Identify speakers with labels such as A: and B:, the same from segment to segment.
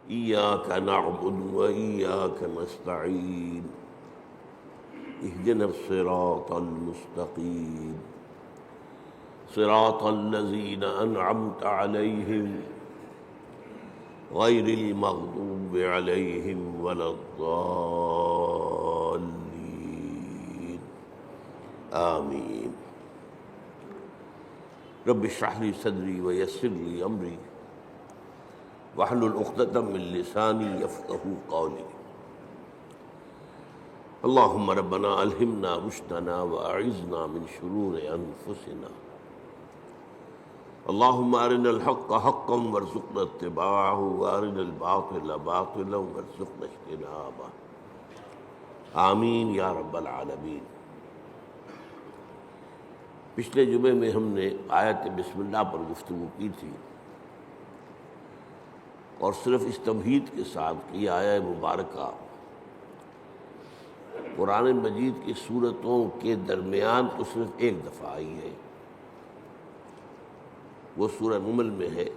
A: إياك نعبد وإياك نستعين اهدنا الصراط المستقيم صراط الذين أنعمت عليهم غير المغضوب عليهم ولا الضالين آمين رب اشرح لي صدري ويسر لي أمري واحلل عقدة من لساني يفقهوا قولي اللهم ربنا ألهمنا رشدنا وأعذنا من شرور أنفسنا اللهم أرنا الحق حقا وارزقنا اتباعه وأرنا الباطل باطلا وارزقنا اجتنابه آمین یا رب العالمین۔ پچھلے جمعے میں ہم نے آیت بسم اللہ پر گفتگو کی تھی اور صرف اس تمہید کے ساتھ کہ یہ آیہ مبارکہ قرآن مجید کی سورتوں کے درمیان تو صرف ایک دفعہ آئی ہے، وہ سورہ نمل میں ہے۔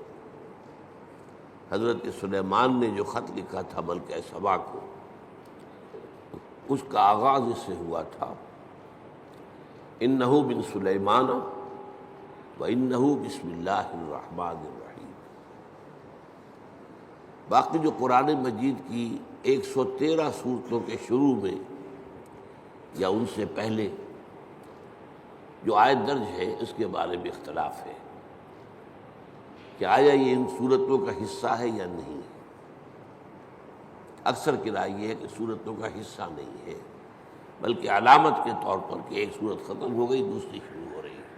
A: حضرت سلیمان نے جو خط لکھا تھا ملکہ سبا کو، اس کا آغاز اس سے ہوا تھا انہ من سلیمان وانہ بسم اللہ الرحمن الرحیم۔ باقی جو قرآن مجید کی 113 سورتوں کے شروع میں یا ان سے پہلے جو آیت درج ہے اس کے بارے میں اختلاف ہے کہ آیا یہ ان سورتوں کا حصہ ہے یا نہیں ہے۔ اکثر کی رائے یہ ہے کہ سورتوں کا حصہ نہیں ہے، بلکہ علامت کے طور پر کہ ایک سورت ختم ہو گئی دوسری شروع ہو رہی ہے،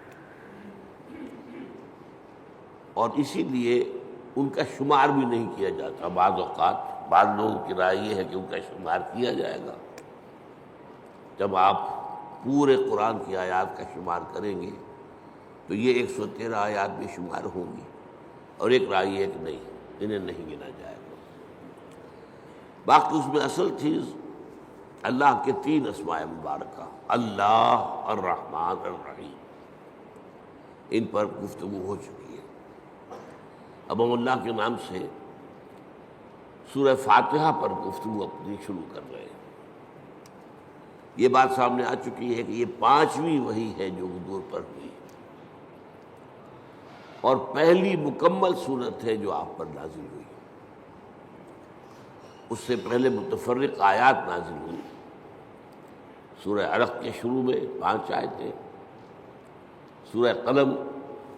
A: اور اسی لیے ان کا شمار بھی نہیں کیا جاتا۔ بعض اوقات بعض لوگوں کی رائے یہ ہے کہ ان کا شمار کیا جائے گا جب آپ پورے قرآن کی آیات کا شمار کریں گے تو یہ 113 آیات بھی شمار ہوں گی، اور ایک رائے یہ ہے کہ نہیں، انہیں نہیں گنا جائے گا۔ باقی اس میں اصل چیز اللہ کے 3 اسماء مبارکہ، اللہ، الرحمن، الرحیم، ان پر گفتگو ہو چکی ہے۔ اب ہم اللہ کے نام سے سورہ فاتحہ پر گفتگو اپنی شروع کر رہے ہیں۔ یہ بات سامنے آ چکی ہے کہ یہ 5ویں وحی ہے جو حضور پر ہوئی، اور پہلی مکمل سورت ہے جو آپ پر نازل ہوئی۔ اس سے پہلے متفرق آیات نازل ہوئی۔ سورہ علق کے شروع میں 5 آیتیں، سورہ قلم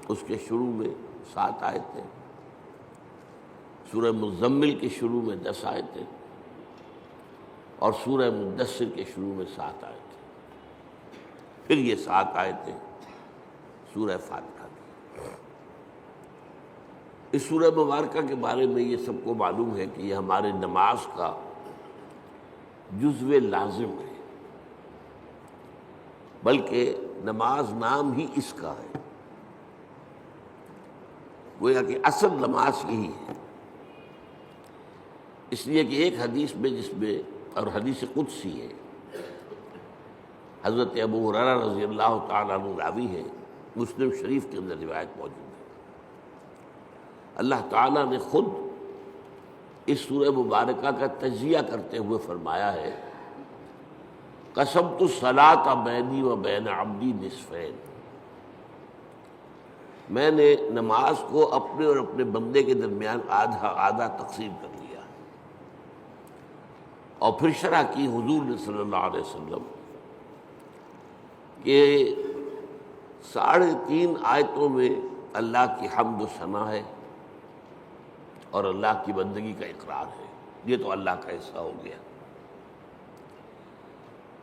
A: اس کے شروع میں 7 آیتیں، سورہ مزمل کے شروع میں 10 آیتیں، اور سورہ مدثر کے شروع میں 7 آیتیں، پھر یہ 7 آیتیں سورہ فاتحہ کی۔ اس سورہ مبارکہ کے بارے میں یہ سب کو معلوم ہے کہ یہ ہمارے نماز کا جزو لازم ہے، بلکہ نماز نام ہی اس کا ہے، گویا کہ اصل نماز یہی ہے۔ اس لیے کہ ایک حدیث میں جس میں، اور حدیث قدسی ہے، حضرت ابو ہریرہ رضی اللہ تعالیٰ عنہ راوی ہے، مسلم شریف کے اندر روایت موجود ہے، اللہ تعالیٰ نے خود اس سورہ مبارکہ کا تجزیہ کرتے ہوئے فرمایا ہے قسمت الصلاۃ بینی و بین عبدی نصفین، میں نے نماز کو اپنے اور اپنے بندے کے درمیان آدھا آدھا تقسیم کر لیا۔ اور پھر شرح کی حضور نے صلی اللہ علیہ وسلم کہ 3.5 آیتوں میں اللہ کی حمد و ثنا ہے اور اللہ کی بندگی کا اقرار ہے، یہ تو اللہ کا حصہ ہو گیا۔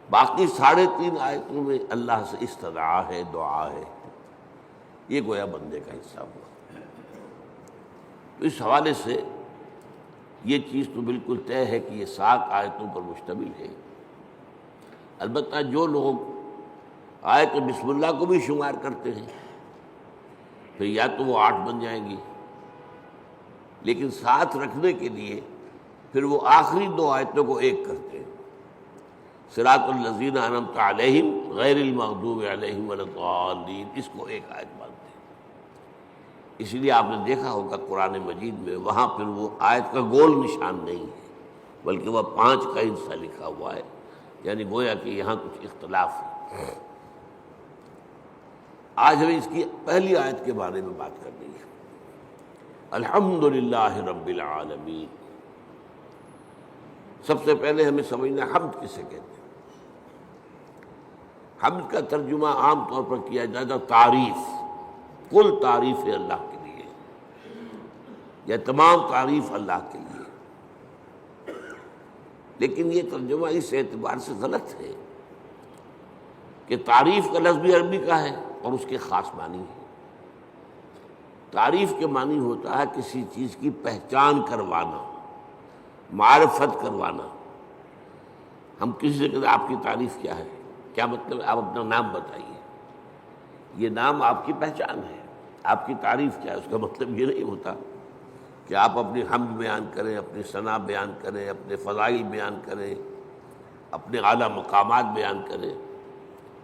A: باقی 3.5 آیتوں میں اللہ سے استدعا ہے، دعا ہے، یہ گویا بندے کا حصہ ہوا۔ تو اس حوالے سے یہ چیز تو بالکل طے ہے کہ یہ 7 آیتوں پر مشتمل ہے۔ البتہ جو لوگ آیت بسم اللہ کو بھی شمار کرتے ہیں پھر یا تو وہ 8 بن جائیں گی، لیکن ساتھ رکھنے کے لیے پھر وہ آخری 2 آیتوں کو ایک کرتے ہیں، صراط الذین انعمت علیہم غیر المغضوب علیہم ولا الضالین، اس کو ایک آیت مانتے ہیں۔ اس لیے آپ نے دیکھا ہوگا قرآن مجید میں وہاں پھر وہ آیت کا گول نشان نہیں ہے بلکہ وہ 5 کا حصہ لکھا ہوا ہے، یعنی گویا کہ یہاں کچھ اختلاف ہے۔ آج ہمیں اس کی پہلی آیت کے بارے میں بات کرنی ہے۔ الحمدللہ رب العالمین۔ سب سے پہلے ہمیں سمجھنا حمد کسے کہتے ہیں۔ حمد کا ترجمہ عام طور پر کیا جاتا تعریف، کل تعریف ہے اللہ کے لیے، یا تمام تعریف اللہ کے لیے، لیکن یہ ترجمہ اس اعتبار سے غلط ہے کہ تعریف کا لفظ بھی عربی کا ہے اور اس کے خاص معنی ہے۔ تعریف کے معنی ہوتا ہے کسی چیز کی پہچان کروانا، معرفت کروانا۔ ہم کسی سے کہتے ہیں آپ کی تعریف کیا ہے، کیا مطلب ہے؟ آپ اپنا نام بتائیے، یہ نام آپ کی پہچان ہے، آپ کی تعریف کیا ہے؟ اس کا مطلب یہ نہیں ہوتا کہ آپ اپنی حمد بیان کریں، اپنی ثنا بیان کریں، اپنے فضائل بیان کریں، اپنے اعلیٰ مقامات بیان کریں،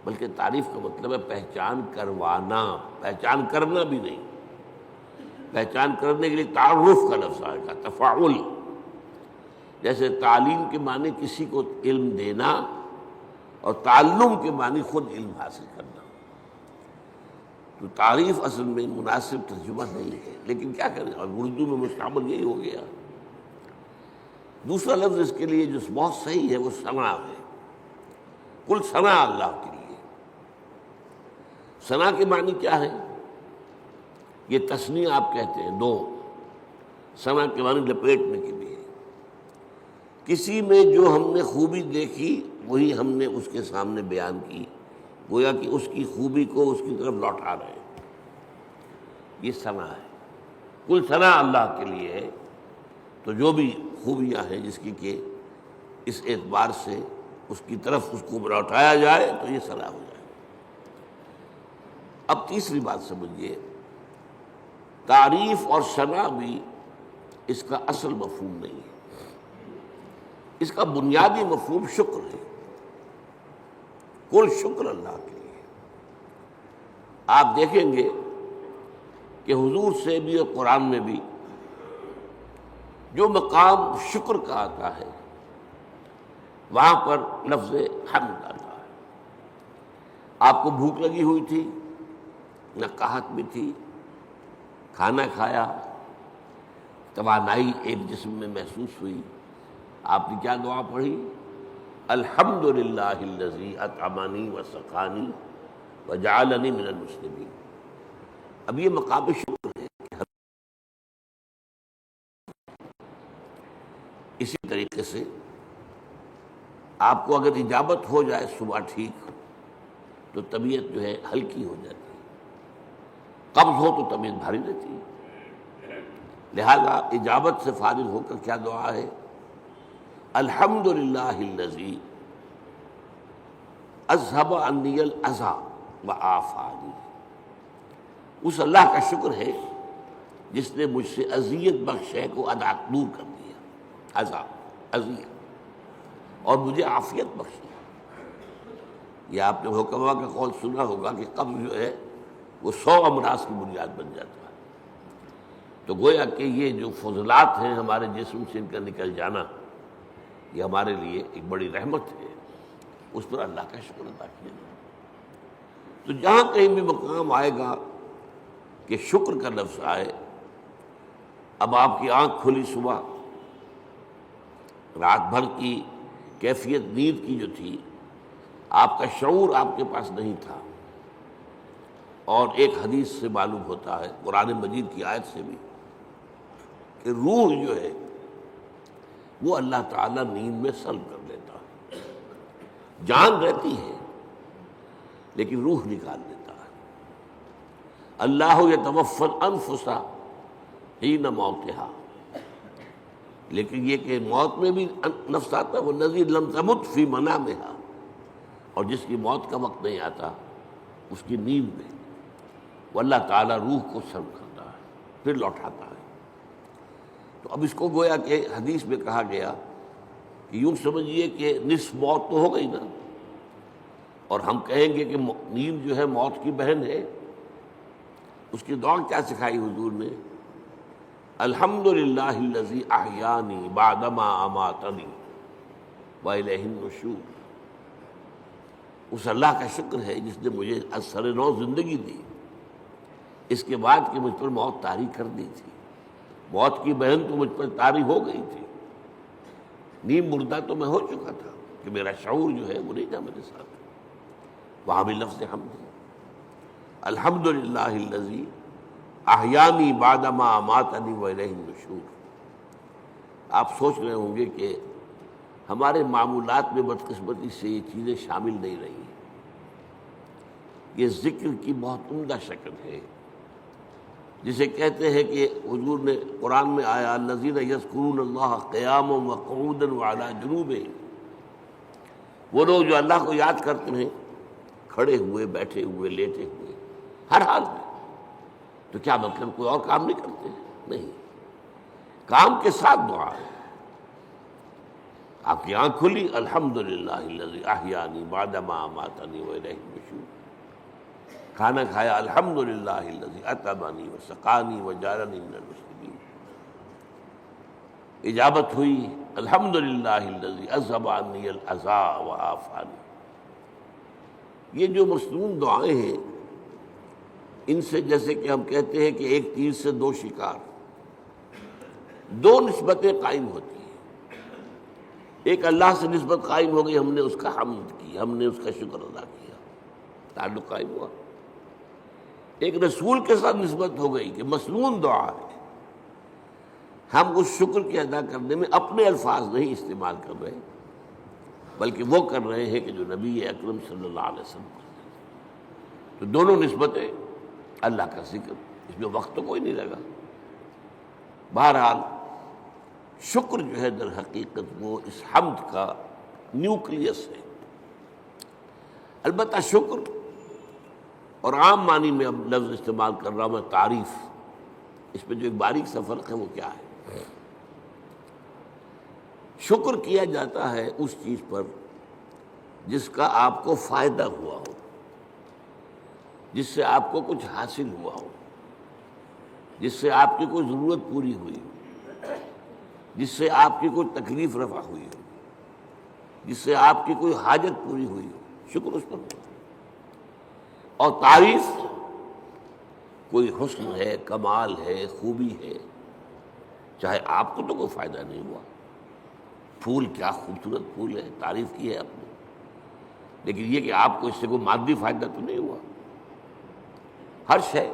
A: بلکہ تعریف کا مطلب ہے پہچان کروانا، پہچان کرنا بھی نہیں۔ پہچان کرنے کے لیے تعارف کا لفظ آئے گا، تفاعل۔ جیسے تعلیم کے معنی کسی کو علم دینا اور تعلم کے معنی خود علم حاصل کرنا، تو تعریف اصل میں مناسب ترجمہ نہیں ہے، لیکن کیا کریں، اور اردو میں مستعمل یہی ہو گیا۔ دوسرا لفظ اس کے لیے جو بہت صحیح ہے وہ ثنا ہے، کل ثنا اللہ کے لیے۔ ثنا کے معنی کیا ہے؟ یہ تثنیہ آپ کہتے ہیں 2، ثنا کے معنی لپیٹنے کے لیے۔ کسی میں جو ہم نے خوبی دیکھی وہی ہم نے اس کے سامنے بیان کی، گویا کہ اس کی خوبی کو اس کی طرف لوٹا رہے ہیں، یہ ثنا ہے۔ کل ثنا اللہ کے لیے ہے، تو جو بھی خوبیاں ہیں جس کی کہ اس اعتبار سے اس کی طرف اس کو لوٹایا جائے تو یہ ثنا ہو جائے۔ اب تیسری بات سمجھیے، تعریف اور ثنا بھی اس کا اصل مفہوم نہیں ہے، اس کا بنیادی مفہوم شکر ہے، کل شکر اللہ کے لیے۔ آپ دیکھیں گے کہ حضور سے بھی اور قرآن میں بھی جو مقام شکر کا آتا ہے وہاں پر لفظ حمد آتا ہے۔ آپ کو بھوک لگی ہوئی تھی، نہ قحط بھی تھی، کھانا کھایا، توانائی ایک جسم میں محسوس ہوئی، آپ نے کیا دعا پڑھی؟ الحمدللہ الذی اطعمنی وسقانی وجعلنی من المسلمین۔ اب یہ مقام شکر ہے۔ اسی طریقے سے آپ کو اگر اجابت ہو جائے صبح ٹھیک تو طبیعت جو ہے ہلکی ہو جاتی ہے، قبض ہو تو طبیعت بھاری رہتی ہے، لہذا اجابت سے فارغ ہو کر کیا دعا ہے؟ الحمدللہ الذی اذھب عنی الاذی وعافانی۔ اس اللہ کا شکر ہے جس نے مجھ سے اذیت بخش شے کو دور کر دیا، اذیت، اور مجھے عافیت بخشی۔ یہ آپ نے حکما کا قول سنا ہوگا کہ قبض جو ہے وہ 100 امراض کی بنیاد بن جاتا ہے۔ تو گویا کہ یہ جو فضلات ہیں ہمارے جسم سے ان کا نکل جانا، یہ ہمارے لیے ایک بڑی رحمت ہے، اس پر اللہ کا شکر ادا کیا جائے۔ تو جہاں کہیں بھی مقام آئے گا کہ شکر کا لفظ آئے، اب آپ کی آنکھ کھلی صبح، رات بھر کی کیفیت نیند کی جو تھی، آپ کا شعور آپ کے پاس نہیں تھا، اور ایک حدیث سے معلوم ہوتا ہے، قرآن مجید کی آیت سے بھی، کہ روح جو ہے وہ اللہ تعالیٰ نیند میں سلب کر لیتا ہے۔ جان رہتی ہے لیکن روح نکال دیتا ہے۔ اللہ یتوفی الانفس حین موتہا، لیکن یہ کہ موت میں بھی نفس آتا ہے، والذی لم تمت فی منامہا، اور جس کی موت کا وقت نہیں آتا اس کی نیند میں وہ اللہ تعالیٰ روح کو سلب کرتا ہے، پھر لوٹاتا ہے۔ تو اب اس کو گویا کہ حدیث میں کہا گیا کہ یوں سمجھیے کہ نصف موت تو ہو گئی نا، اور ہم کہیں گے کہ نیند جو ہے موت کی بہن ہے، اس کی دعا کیا سکھائی حضور نے؟ الحمدللہ الذی احیانی بعدما اماتنی والیہ النشور. اس اللہ کا شکر ہے جس نے مجھے از سر نو زندگی دی، اس کے بعد کہ مجھ پر موت طاری کر دی تھی. موت کی بہن تو مجھ پر طاری ہو گئی تھی، نیم مردہ تو میں ہو چکا تھا کہ میرا شعور جو ہے وہ نہیں تھا میرے ساتھ. وہاں بھی لفظ حمد ہے، الحمدللہ الذی احیانی بعدما اماتنی والیہ النشور. آپ سوچ رہے ہوں گے کہ ہمارے معمولات میں بدقسمتی سے یہ چیزیں شامل نہیں رہی. یہ ذکر کی بہت عمدہ شکل ہے، جسے کہتے ہیں کہ حضور نے قرآن میں آیا الذین یذکرون اللہ قیاما وقعودا وعلی جنوبہم. وہ لوگ جو اللہ کو یاد کرتے ہیں کھڑے ہوئے، بیٹھے ہوئے، لیٹے ہوئے، ہر حال میں. تو کیا مطلب کوئی اور کام نہیں کرتے؟ نہیں، کام کے ساتھ دعا ہے. آپ کی آنکھ کھلی، الحمدللہ الذی احیانی بعدما اماتنی والیہ النشور. کھانا کھایا، الحمدللہ الذی اطعمنی وسقانی وجعلنی من المسلمین. اجابت ہوئی، الحمدللہ الذی اذھب عنی الاذی وعافانی. یہ جو مصنون دعائیں ہیں، ان سے جیسے کہ ہم کہتے ہیں کہ ایک تیر سے دو شکار، دو نسبتیں قائم ہوتی ہیں. ایک اللہ سے نسبت قائم ہو گئی، ہم نے اس کا حمد کی، ہم نے اس کا شکر ادا کیا، تعلق قائم ہوا. ایک رسول کے ساتھ نسبت ہو گئی کہ مسنون دعا ہے، ہم اس شکر کے ادا کرنے میں اپنے الفاظ نہیں استعمال کر رہے، بلکہ وہ کر رہے ہیں کہ جو نبی اکرم صلی اللہ علیہ وسلم کرتے ہیں. تو دونوں نسبتیں اللہ کا ذکر، اس میں وقت تو کوئی نہیں لگا. بہرحال شکر جو ہے در حقیقت وہ اس حمد کا نیوکلیس ہے. البتہ شکر، اور عام معنی میں اب لفظ استعمال کر رہا ہوں میں تعریف، اس میں جو ایک باریک سا فرق ہے وہ کیا ہے؟ شکر کیا جاتا ہے اس چیز پر جس کا آپ کو فائدہ ہوا ہو، جس سے آپ کو کچھ حاصل ہوا ہو، جس سے آپ کی کوئی ضرورت پوری ہوئی ہو، جس سے آپ کی کوئی تکلیف رفع ہوئی ہو، جس سے آپ کی کوئی حاجت پوری ہوئی ہو. شکر اس پر ہو. اور تعریف کوئی حسن ہے، کمال ہے، خوبی ہے، چاہے آپ کو تو کوئی فائدہ نہیں ہوا. پھول کیا خوبصورت پھول ہے، تعریف کی ہے آپ نے، لیکن یہ کہ آپ کو اس سے کوئی مادی فائدہ تو نہیں ہوا. ہر شے،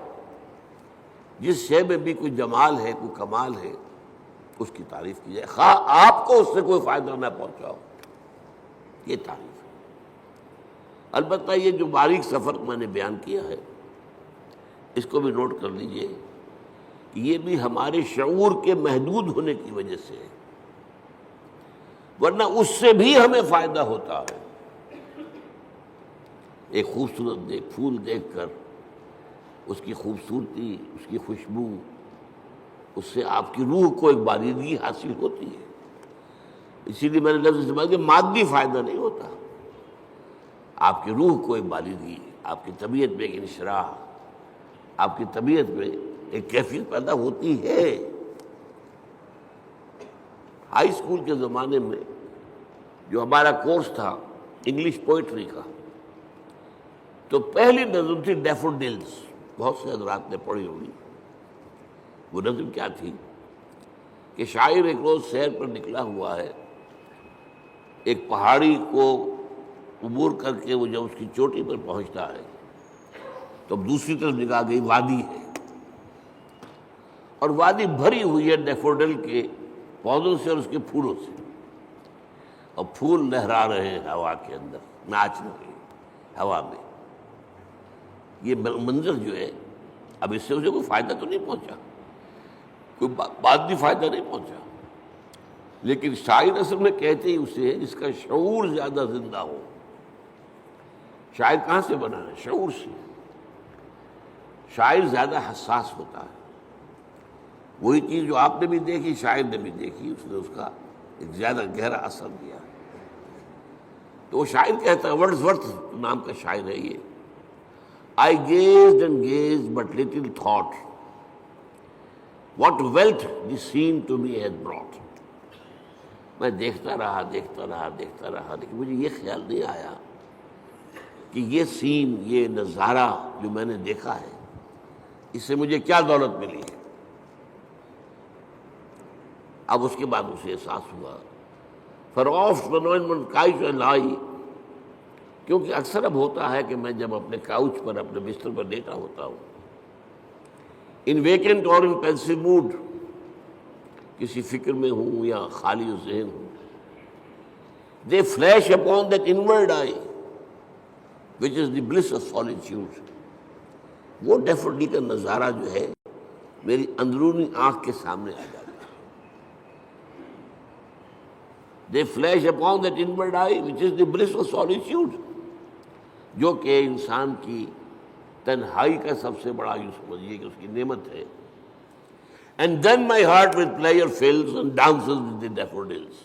A: جس شے میں بھی کوئی جمال ہے، کوئی کمال ہے، اس کی تعریف کی جائے، خواہ آپ کو اس سے کوئی فائدہ نہ پہنچا ہو. یہ تعریف ہے. البتہ یہ جو باریک سا فرق میں نے بیان کیا ہے، اس کو بھی نوٹ کر لیجئے، یہ بھی ہمارے شعور کے محدود ہونے کی وجہ سے ہے، ورنہ اس سے بھی ہمیں فائدہ ہوتا ہے. ایک خوبصورت پھول دیکھ کر اس کی خوبصورتی، اس کی خوشبو، اس سے آپ کی روح کو ایک باریدگی حاصل ہوتی ہے. اسی لیے میں نے لفظ استعمال کیا، مادی فائدہ نہیں ہوتا، آپ کی روح کو ایک باریدگی، آپ کی طبیعت میں ایک انشراح، آپ کی طبیعت میں ایک کیفیت پیدا ہوتی ہے. ہائی اسکول کے زمانے میں جو ہمارا کورس تھا انگلش پوئٹری کا، تو پہلی نظم تھی ڈیفوڈلز. بہت سے حضرات نے پڑھی ہوگی. وہ نظم کیا تھی کہ شاعر ایک روز سیر پر نکلا ہوا ہے، ایک پہاڑی کو عبور کر کے وہ جب اس کی چوٹی پر پہنچتا ہے تو دوسری طرف نگاہ گئی، وادی ہے، اور وادی بھری ہوئی ہے ڈیفوڈل کے پودوں سے اور اس کے پھولوں سے، اور پھول لہرا رہے ہیں ہوا کے اندر، ناچ رہے ہیں ہوا میں. یہ منظر جو ہے، اب اس سے اسے کوئی فائدہ تو نہیں پہنچا، کوئی مادی فائدہ نہیں پہنچا، لیکن شاعر اصل میں کہتے ہی اسے ہے جس کا شعور زیادہ زندہ ہو. شاعر کہاں سے بنا ہے؟ شعور سے. شاعر زیادہ حساس ہوتا ہے. وہی چیز جو آپ نے بھی دیکھی، شاعر نے بھی دیکھی، اس نے اس کا ایک زیادہ گہرا اثر دیا. تو وہ شاعر کہتا ہے، ورڈزورتھ نام کا شاعر ہے یہ، I gazed and gazed, but little thought what wealth the scene to me had brought. میں دیکھتا رہا لیکن مجھے یہ خیال نہیں آیا کہ یہ سین، یہ نظارہ جو میں نے دیکھا ہے، اس سے مجھے کیا دولت ملی ہے۔ اب اس کے بعد اسے احساس ہوا فراف من کاؤچ لائی، کیونکہ اکثر اب ہوتا ہے کہ میں جب اپنے کاؤچ پر، اپنے بستر پر لیٹا ہوتا ہوں، ان ویکنٹ اور ان پینسو موڈ، کسی فکر میں ہوں یا خالی ذہن ہوں، they flash upon that inward eye which is the bliss of solitude. وہ ڈیفوڈی کا نظارہ جو ہے میری اندرونی آنکھ کے سامنے آ جاتا ہے۔ They flash upon that inward eye which is the bliss of solitude، جو کہ انسان کی تنہائی کا سب سے بڑا یوں سمجھیے کہ اس کی نعمت ہے۔ And then my heart with pleasure fills and dances with the daffodils۔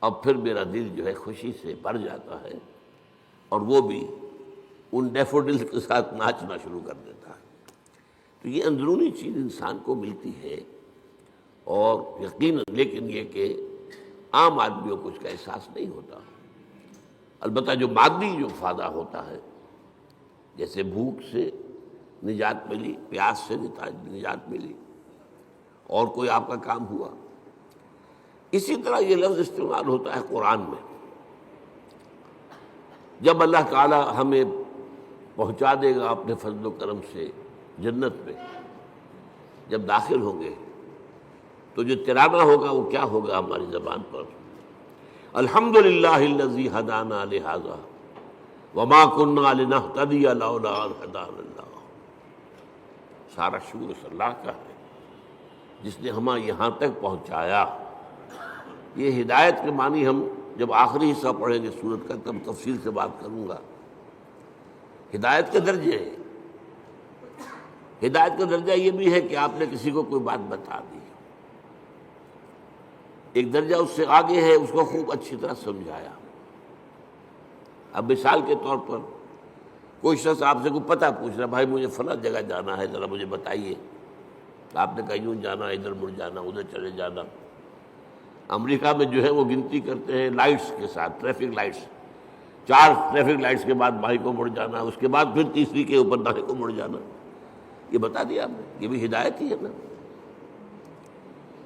A: اب پھر میرا دل جو ہے خوشی سے بھر جاتا ہے، اور وہ بھی ان ڈیفوڈلز کے ساتھ ناچنا شروع کر دیتا ہے۔ تو یہ اندرونی چیز انسان کو ملتی ہے، اور یقیناً لیکن یہ کہ عام آدمیوں کو اس کا احساس نہیں ہوتا۔ البتہ جو مادی جو فائدہ ہوتا ہے، جیسے بھوک سے نجات ملی، پیاس سے نجات ملی، اور کوئی آپ کا کام ہوا، اسی طرح یہ لفظ استعمال ہوتا ہے قرآن میں۔ جب اللہ تعالیٰ ہمیں پہنچا دے گا اپنے فضل و کرم سے جنت میں، جب داخل ہوں گے تو جو ترانہ ہوگا وہ کیا ہوگا ہماری زبان پر؟ الحمدللہ الذی ہدانا لہذا وما کنا لنہتدی لولا ان ہدانا اللہ۔ سارا شکر اس اللہ کا ہے جس نے ہمیں یہاں تک پہنچایا۔ یہ ہدایت کے معنی ہم جب آخری حصہ پڑھیں گے سورت کا تب تفصیل سے بات کروں گا۔ ہدایت کے درجے ہیں، ہدایت کا درجہ یہ بھی ہے کہ آپ نے کسی کو کوئی بات بتا دی، ایک درجہ اس سے آگے ہے، اس کو خوب اچھی طرح سمجھایا۔ اب مثال کے طور پر کوئی شخص آپ سے کوئی پتہ پوچھ رہا، بھائی مجھے فلاں جگہ جانا ہے، ذرا مجھے بتائیے۔ آپ نے کہا یوں جانا، ادھر مڑ جانا، ادھر چلے جانا۔ امریکہ میں جو ہے وہ گنتی کرتے ہیں لائٹس کے ساتھ، ٹریفک لائٹس، 4 ٹریفک لائٹس کے بعد بائیں کو مڑ جانا، اس کے بعد پھر تیسری کے اوپر دائیں کو مڑ جانا۔ یہ بتا دیا آپ نے، یہ بھی ہدایت ہی ہے نا۔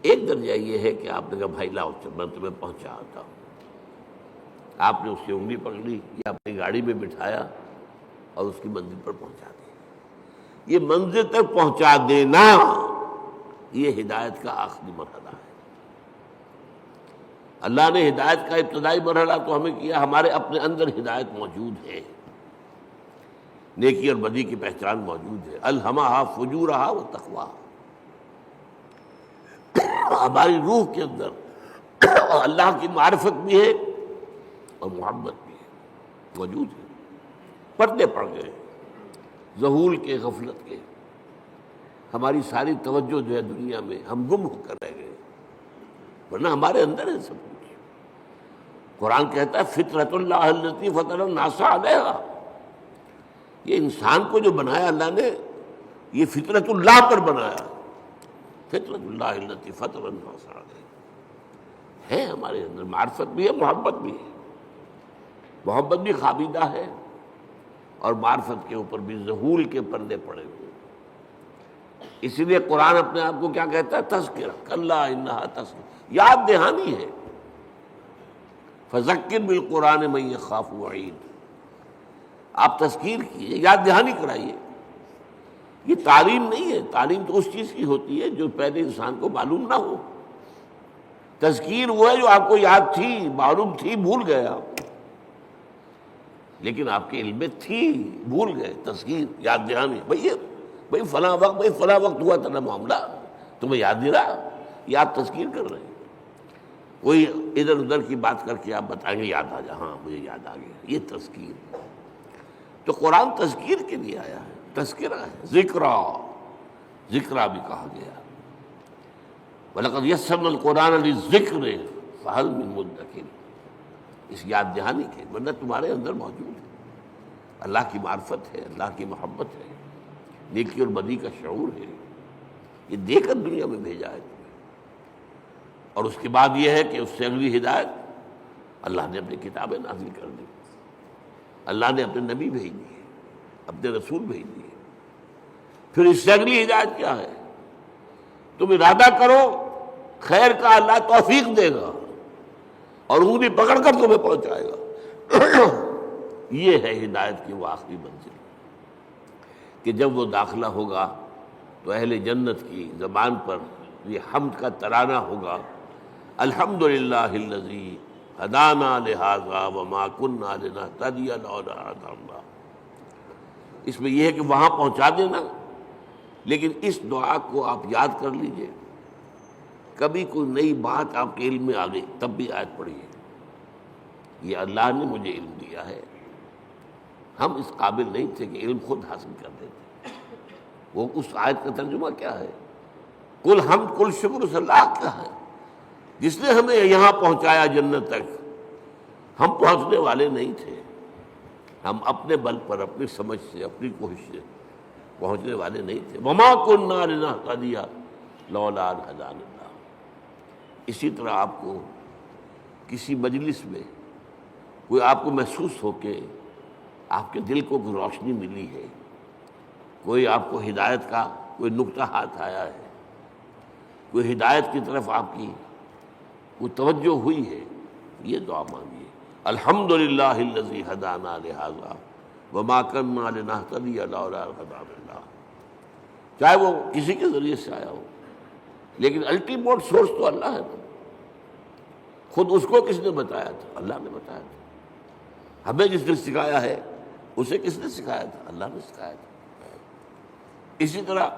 A: ایک درجہ یہ ہے کہ آپ نے کہا بھائی لاؤ میں تمہیں پہنچا آتا ہوں، آپ نے اس کی انگلی پکڑی یا اپنی گاڑی میں بٹھایا اور اس کی منزل پر پہنچا دیا۔ یہ منزل تک پہنچا دینا، یہ ہدایت کا آخری مرحلہ ہے۔ اللہ نے ہدایت کا ابتدائی مرحلہ تو ہمیں کیا، ہمارے اپنے اندر ہدایت موجود ہے، نیکی اور بدی کی پہچان موجود ہے۔ الہمہا فجورہا و تقواہا، ہماری روح کے اندر اللہ کی معرفت بھی ہے اور محبت بھی ہے، موجود ہے۔ پردے پڑ گئے ذہول کے، غفلت کے، ہماری ساری توجہ جو ہے دنیا میں، ہم گم ہو کر رہ گئے، ورنہ ہمارے اندر ہے سب کچھ۔ قرآن کہتا ہے فطرت اللہ التی فطر الناس علیہا، یہ انسان کو جو بنایا اللہ نے، یہ فطرت اللہ پر بنایا، فطرت اللہ التی فطر الناس علیہا۔ ہے ہمارے اندر معرفت بھی ہے، محبت بھی ہے، محبت بھی خوابیدہ ہے، اور معرفت کے اوپر بھی ذہول کے پردے پڑے ہوئے۔ اسی لیے قرآن اپنے آپ کو کیا کہتا ہے؟ تذکرہ، کلا انہا تذکرہ، یاد دہانی ہے۔ فذکر بالقرآن من یخاف وعید، آپ تذکیر کیجیے، یاد دہانی کرائیے۔ یہ تعلیم نہیں ہے، تعلیم تو اس چیز کی ہوتی ہے جو پہلے انسان کو معلوم نہ ہو۔ تذکیر وہ ہے جو آپ کو یاد تھی، معلوم تھی، بھول گئے آپ، لیکن آپ کے علم میں تھی، بھول گئے۔ تذکیر، یاد دہانی، بھئی فلاں وقت ہوا تھا نا معاملہ، تمہیں یاد نہیں رہا، یہ آپ تذکیر کر رہے ہیں۔ کوئی ادھر ادھر کی بات کر کے آپ بتائیں گے یاد آ جا، ہاں مجھے یاد آ گیا، یہ تذکیر۔ تو قرآن تذکیر کے لیے آیا ہے، تذکرہ ہے، ذکرہ، ذکرہ بھی کہا گیا۔ وَلَقَدْ يَسَّرْنَا الْقُرْآنَ لِلذِّكْرِ فَهَلْ مِن مُدَّكِرٍ، اس یاد دہانی کے، ورنہ تمہارے اندر موجود ہے۔ اللہ کی معرفت ہے، اللہ کی محبت ہے، نیکی اور بدی کا شعور ہے، یہ دے کر دنیا میں بھیجا ہے تمہیں۔ اور اس کے بعد یہ ہے کہ اس سے اگلی ہدایت اللہ نے اپنی کتابیں نازل کر دی، اللہ نے اپنے نبی بھیج دیے، اپنے رسول بھیج دیے۔ پھر اس سے اگلی ہدایت کیا ہے؟ تم ارادہ کرو خیر کا، اللہ توفیق دے گا اور انگلی پکڑ کر تمہیں پہنچائے گا۔ یہ ہے ہدایت کی وہ آخری منزل کہ جب وہ داخلہ ہوگا تو اہل جنت کی زبان پر یہ حمد کا ترانہ ہوگا، الحمدللہ الذی ہدانا لہذا وما کنا لنہتدی لولا ان ہدانا اللہ۔ اس میں یہ ہے کہ وہاں پہنچا دینا، لیکن اس دعا کو آپ یاد کر لیجئے، کبھی کوئی نئی بات آپ کے علم میں آ گئی تب بھی آیت پڑھیے، یہ اللہ نے مجھے علم دیا ہے، ہم اس قابل نہیں تھے کہ علم خود حاصل کر دیتے۔ وہ اس آیت کا ترجمہ کیا ہے؟ کل حمد کل شکر اس اللہ کا ہے جس نے ہمیں یہاں پہنچایا جنت تک، ہم پہنچنے والے نہیں تھے، ہم اپنے بل پر اپنی سمجھ سے اپنی کوشش سے پہنچنے والے نہیں تھے۔ وما کنا لنہتدی لولا ان ہدانا اللہ۔ اسی طرح آپ کو کسی مجلس میں کوئی آپ کو محسوس ہو کہ آپ کے دل کو کوئی روشنی ملی ہے، کوئی آپ کو ہدایت کا کوئی نقطہ ہاتھ آیا ہے، کوئی ہدایت کی طرف آپ کی کوئی توجہ ہوئی ہے، یہ دعا مانگیے، الحمدللہ الذی ہدانا لہذا وما کنا لنہتدی لولا ان ہدانا اللہ۔ چاہے وہ کسی کے ذریعے سے آیا ہو، لیکن الٹیمیٹ سورس تو اللہ ہے نا۔ خود اس کو کس نے بتایا تھا؟ اللہ نے بتایا تھا۔ ہمیں جس نے سکھایا ہے اسے کس نے سکھایا تھا؟ اللہ نے سکھایا تھا۔ اسی طرح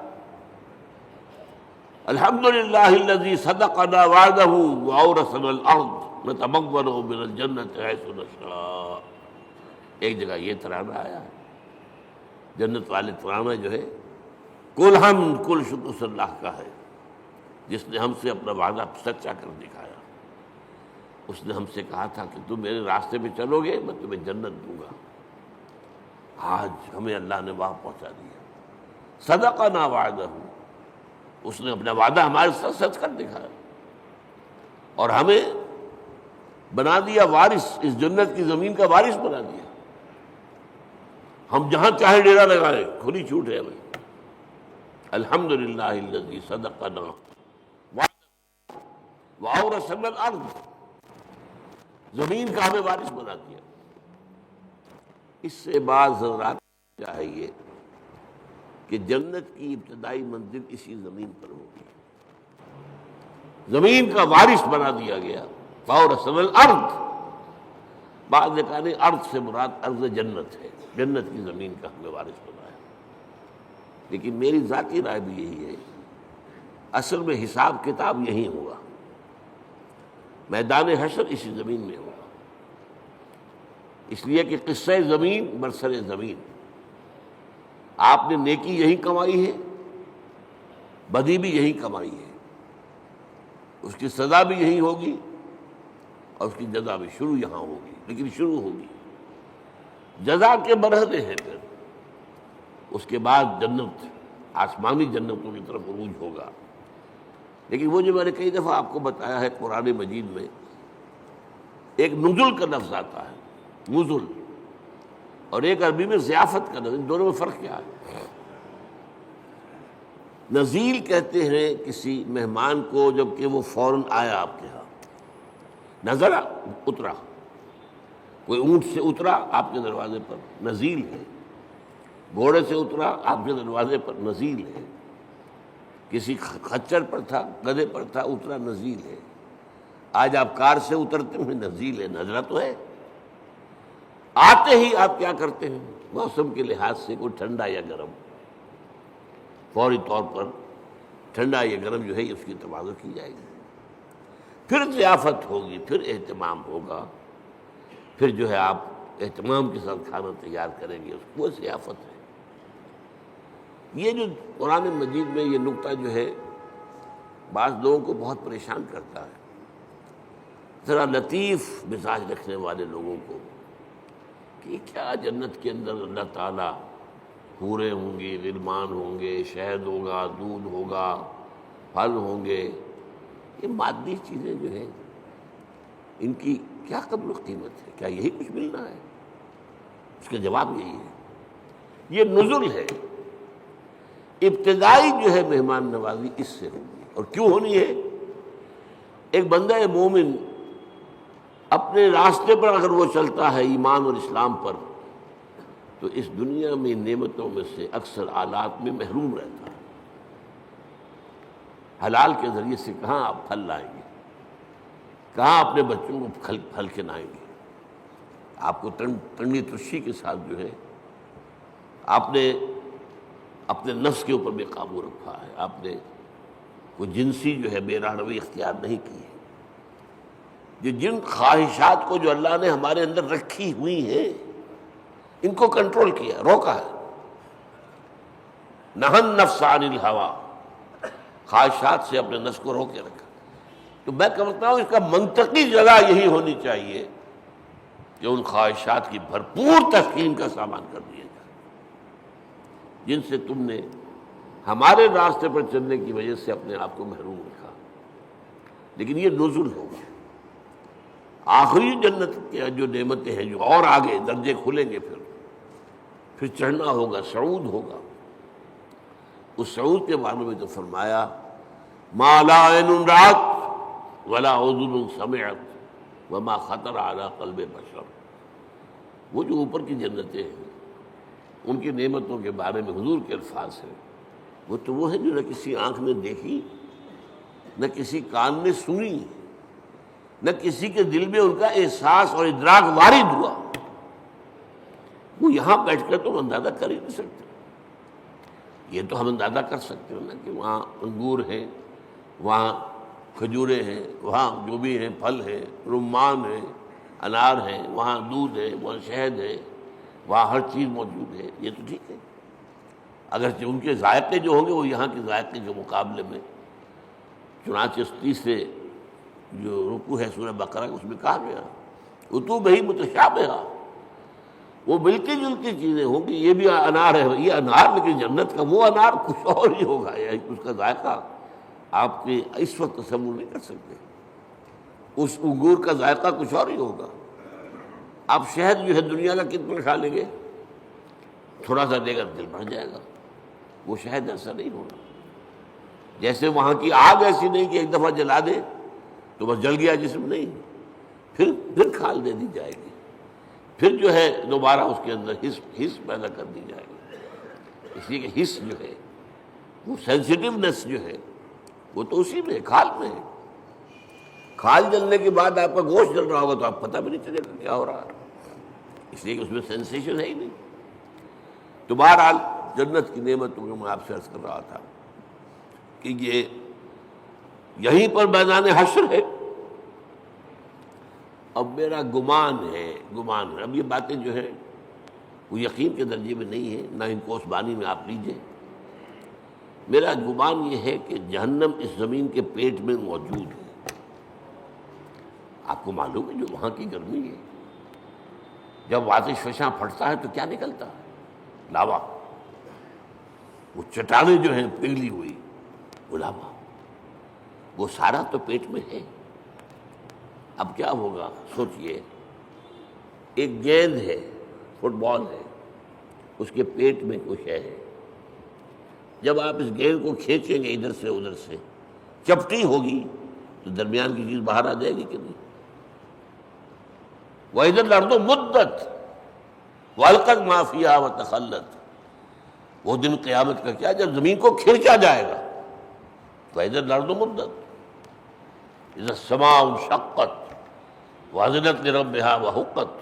A: الحمدللہ الذی صدقنا وعدہ واورثنا الارض نتبوأ من الجنۃ حیث نشاء۔ ایک جگہ یہ ترانہ آیا ہے، جنت والے ترانہ جو ہے کل حمد کل شکر اس اللہ کا ہے جس نے ہم سے اپنا وعدہ سچا کر دکھایا۔ اس نے ہم سے کہا تھا کہ تم میرے راستے میں چلو گے میں تمہیں جنت دوں گا، آج ہمیں اللہ نے وہاں پہنچا دیا۔ صدقنا وعدہ، اس نے اپنا وعدہ ہمارے ساتھ سچ کر دکھایا اور ہمیں بنا دیا وارث، اس جنت کی زمین کا وارث بنا دیا۔ ہم جہاں چاہے ڈیرا لگائیں، کھلی چھوٹ ہے ہمیں۔ الحمدللہ الذی صدقنا واورثنا الارض، زمین کا ہمیں وارث بنا دیا۔ اس سے بعض حضرات چاہیے کہ جنت کی ابتدائی منزل اسی زمین پر ہوگی، زمین کا وارث بنا دیا گیا۔ واورثنا الارض، بعض نے کہا نہیں، ارض سے مراد ارض جنت ہے، جنت کی زمین کا ہمیں وارث بنایا۔ لیکن میری ذاتی رائے بھی یہی ہے، اصل میں حساب کتاب یہی ہوا، میدان حشر اسی زمین میں ہوگا، اس لیے کہ قصہ زمین برسر زمین، آپ نے نیکی یہی کمائی ہے، بدی بھی یہی کمائی ہے، اس کی سزا بھی یہی ہوگی اور اس کی جزا بھی شروع یہاں ہوگی، لیکن شروع ہوگی، جزا کے مرحلے ہیں، پھر اس کے بعد جنت، آسمانی جنتوں کی طرف عروج ہوگا۔ لیکن وہ جو میں نے کئی دفعہ آپ کو بتایا ہے، قرآن مجید میں ایک نزل کا لفظ آتا ہے، نزل، اور ایک عربی میں ضیافت کا لفظ، ان دونوں میں فرق کیا ہے؟ نزیل کہتے ہیں کسی مہمان کو جب کہ وہ فوراً آیا آپ کے ہاں، نزلہ اترا، کوئی اونٹ سے اترا آپ کے دروازے پر، نزیل ہے، گھوڑے سے اترا آپ کے دروازے پر، نزیل ہے، کسی خچر پر تھا، گدھے پر تھا، اترا، نزیل ہے۔ آج آپ کار سے اترتے ہیں، نزیل ہے، نزلہ تو ہے۔ آتے ہی آپ کیا کرتے ہیں؟ موسم کے لحاظ سے کوئی ٹھنڈا یا گرم، فوری طور پر ٹھنڈا یا گرم جو ہے اس کی تبادل کی جائے گی، پھر ضیافت ہوگی، پھر اہتمام ہوگا، پھر جو ہے آپ اہتمام کے ساتھ کھانا تیار کریں گے، اس کو ضیافت ہے۔ یہ جو قرآن مجید میں یہ نقطہ جو ہے بعض لوگوں کو بہت پریشان کرتا ہے، ذرا لطیف مزاج رکھنے والے لوگوں کو، کہ کیا جنت کے اندر اللہ تعالیٰ حوریں ہوں گی، غلمان ہوں گے، شہد ہوگا، دودھ ہوگا، پھل ہوں گے، یہ مادی چیزیں جو ہیں ان کی کیا قدر و قیمت ہے؟ کیا یہی کچھ ملنا ہے؟ اس کا جواب یہی ہے، یہ نزل ہے، ابتدائی جو ہے مہمان نوازی اس سے ہوگی۔ اور کیوں ہونی ہے؟ ایک بندہ مومن اپنے راستے پر اگر وہ چلتا ہے ایمان اور اسلام پر، تو اس دنیا میں نعمتوں میں سے اکثر آلات میں محروم رہتا ہے۔ حلال کے ذریعے سے کہاں آپ پھل لائیں گے، کہاں اپنے بچوں کو پھل کھلائیں گے؟ آپ کو ٹنڈی ترشی کے ساتھ جو ہے آپ نے اپنے نفس کے اوپر بھی قابو رکھا ہے، آپ نے کوئی جنسی جو ہے بے راہ اختیار نہیں کی ہے۔ یہ جن خواہشات کو جو اللہ نے ہمارے اندر رکھی ہوئی ہیں ان کو کنٹرول کیا، روکا ہے۔ نہن نفس عن الہوا، خواہشات سے اپنے نفس کو روکے رکھا۔ تو میں کہتا ہوں اس کا منطقی جگہ یہی ہونی چاہیے کہ ان خواہشات کی بھرپور تسکین کا سامان کر دیا جائے جن سے تم نے ہمارے راستے پر چلنے کی وجہ سے اپنے آپ کو محروم رکھا۔ لیکن یہ نزل ہوگا، آخری جنت کی جو نعمتیں ہیں جو اور آگے درجے کھلیں گے، پھر چڑھنا ہوگا، صعود ہوگا۔ اس صعود کے بارے میں تو فرمایا ما لا عین رأت ولا اذن سمعت وما خطر علی قلب بشر۔ وہ جو اوپر کی جنتیں ہیں ان کی نعمتوں کے بارے میں حضور کے الفاظ ہیں، وہ تو وہ ہے جو نہ کسی آنکھ نے دیکھی، نہ کسی کان نے سنی، نہ کسی کے دل میں ان کا احساس اور ادراک وارد ہوا۔ وہ یہاں بیٹھ کر تو ہم اندازہ کر ہی نہیں سکتے۔ یہ تو ہم اندازہ کر سکتے ہیں نا کہ وہاں انگور ہیں، وہاں کھجوریں ہیں، وہاں جو بھی ہیں پھل ہیں، رمان ہیں، انار ہیں، وہاں دودھ ہے، وہاں شہد ہے، وہاں ہر چیز موجود ہے، یہ تو ٹھیک ہے۔ اگرچہ ان کے ذائقے جو ہوں گے وہ یہاں کے ذائقے کے مقابلے میں، چنانچہ تیسرے جو رکوع ہے سورہ بقرہ اس میں کہا گیا اتوبہ متشابہہ، وہ ملتی جلتی چیزیں ہوں گی۔ یہ بھی انار ہے، یہ انار، لیکن جنت کا وہ انار کچھ اور ہی ہوگا، اس کا ذائقہ آپ کے اس وقت تصور نہیں کر سکتے۔ اس انگور کا ذائقہ کچھ اور ہی ہوگا۔ آپ شہد جو ہے دنیا کا کتنا کھا لیں گے، تھوڑا سا دے گا دل بھر جائے گا، وہ شہد ایسا نہیں ہوگا۔ جیسے وہاں کی آگ ایسی نہیں کہ ایک دفعہ جلا دے تو بس جل گیا جسم، نہیں، پھر کھال دے دی جائے گی، پھر جو ہے دوبارہ اس کے اندر حس پیدا کر دی جائے گی۔ اس لیے کہ حس جو ہے وہ سینسٹیونیس جو ہے وہ تو اسی میں ہے، کھال میں ہے۔ کھال جلنے کے بعد آپ کا گوشت جل رہا ہوگا تو آپ پتہ بھی نہیں چلے گا کیا ہو رہا ہے، اس لیے کہ اس میں سینسیشن ہے ہی نہیں۔ تو بہرحال جنت کی نعمتوں کو میں آپ سے عرض کر رہا تھا کہ یہ یہیں پر میدان حشر ہے۔ اب میرا گمان ہے، اب یہ باتیں جو ہے وہ یقین کے درجے میں نہیں ہے، نہ ان کو اس بانی میں آپ لیجئے۔ میرا گمان یہ ہے کہ جہنم اس زمین کے پیٹ میں موجود ہے۔ آپ کو معلوم ہے جو وہاں کی گرمی ہے، جب آتش فشاں پھٹتا ہے تو کیا نکلتا ہے؟ لاوا۔ وہ چٹانیں جو ہیں پگھلی ہوئی، وہ لاوا، وہ سارا تو پیٹ میں ہے۔ اب کیا ہوگا سوچئے، ایک گیند ہے، فٹ بال ہے، اس کے پیٹ میں کچھ ہے۔ جب آپ اس گیند کو کھینچیں گے ادھر سے ادھر سے، چپٹی ہوگی تو درمیان کی چیز باہر آ جائے گی کہ نہیں؟ وَإِذَا الْأَرْضُ مُدَّتْ وَأَلْقَتْ مَا فِيهَا وَتَخَلَّتْ۔ وہ دن قیامت کا کیا جب زمین کو کھینچا جائے گا۔ وَإِذَا الْأَرْضُ مُدَّتْ إِذَا السَّمَاءُ انشَقَّتْ وَأَذِنَتْ لِرَبِّهَا وَحُقَّتْ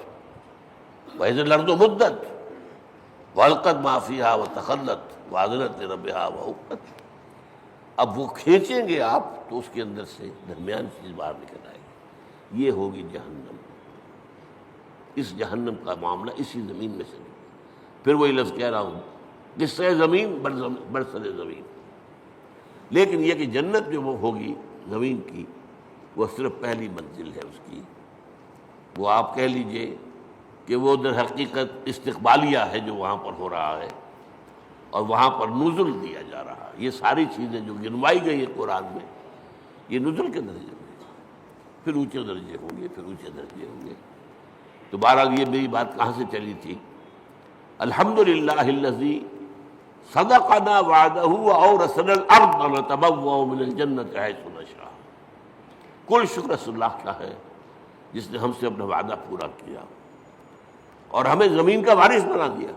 A: وَإِذَا الْأَرْضُ مُدَّتْ وَأَلْقَتْ مَا فِيهَا وَتَخَلَّتْ وَأَذِنَتْ لِرَبِّهَا وَحُقَّتْ۔ اب وہ کھینچیں گے آپ تو اس کے اندر سے درمیان چیز باہر نکل آئے گی، یہ ہوگی جہنم۔ اس جہنم کا معاملہ اسی زمین میں سے پھر وہی لفظ کہہ رہا ہوں، قصہ زمین برسر زمین۔ لیکن یہ کہ جنت جو وہ ہوگی زمین کی، وہ صرف پہلی منزل ہے اس کی۔ وہ آپ کہہ لیجئے کہ وہ در حقیقت استقبالیہ ہے جو وہاں پر ہو رہا ہے، اور وہاں پر نزل دیا جا رہا ہے۔ یہ ساری چیزیں جو گنوائی گئی ہے قرآن میں، یہ نزل کے درجے میں، پھر اونچے درجے ہوں گے، پھر اونچے درجے ہوں گے۔ تو بہرحال یہ میری بات کہاں سے چلی تھی؟ الحمدللہ الذی صدقنا وعدہ واورثنا الارض نتبوأ من الجنۃ حیث نشاء۔ کل شکر اس اللہ کا ہے جس نے ہم سے اپنا وعدہ پورا کیا اور ہمیں زمین کا وارث بنا دیا۔